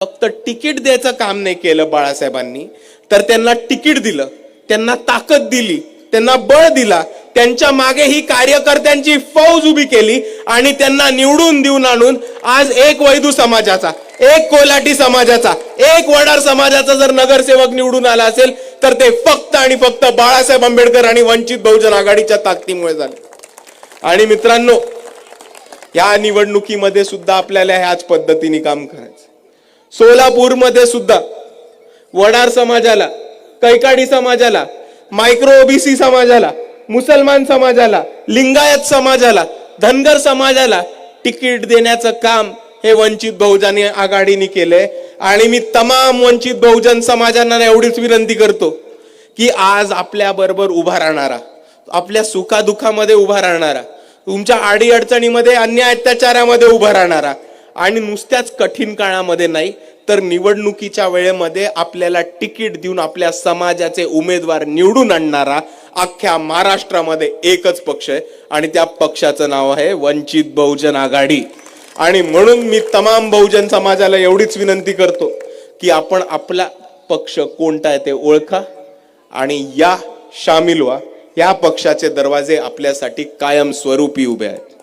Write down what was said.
फक्त तिकीट द्यायचं काम नाही केलं बाळासाहेबांनी, तर त्यांना तिकीट दिलं, त्यांना ताकद दिली, त्यांना बळ दिला, त्यांच्या मागे ही कार्यकर्त्यांची फौज उभी केली आणि त्यांना निवडून देऊन आणून आज एक वैदू समाजाचा, एक कोल्हाटी समाजाचा, एक वडार समाजाचा जर नगरसेवक निवडून आला असेल तर ते फक्त आणि फक्त बाळासाहेब आंबेडकर आणि वंचित बहुजन आघाडीच्या ताकदीमुळे झाले। आणि मित्रांनो, या निवडणुकीमध्ये सुद्धा आपल्याला ह्याच पद्धतीने काम करायचं। सोलापूरमध्ये सुद्धा वडार समाजाला, कैकाडी समाजाला, मायक्रो ओबीसी समाजाला, मुसलमान समाजाला, लिंगायत समाजाला, धनगर समाजाला तिकीट देण्याचं काम हे वंचित बहुजन आघाडीने केले। आणि मी तमाम वंचित बहुजन समाजांना एवढीच विनंती करतो की आज आपल्या बरोबर उभा राहणारा, आपल्या सुखादुखामध्ये उभा राहणारा, तुमच्या आडी अडचणीमध्ये, अन्याय अत्याचारामध्ये उभा राहणारा आणि नुसत्याच कठीण काळामध्ये नाही तर निवडणुकीच्या वेळेमध्ये आपल्याला तिकीट देऊन आपल्या समाजाचे उमेदवार निवडून आणणारा अख्ख्या महाराष्ट्रामध्ये एकच पक्ष आहे आणि त्या पक्षाचं नाव आहे वंचित बहुजन आघाडी। आणि म्हणून मी तमाम बहुजन समाजाला एवढीच विनंती करतो की आपण आपला पक्ष कोणता आहे ते ओळखा आणि या शामिल व्हा। या पक्षाचे दरवाजे आपल्यासाठी कायम स्वरूपी उभे आहेत।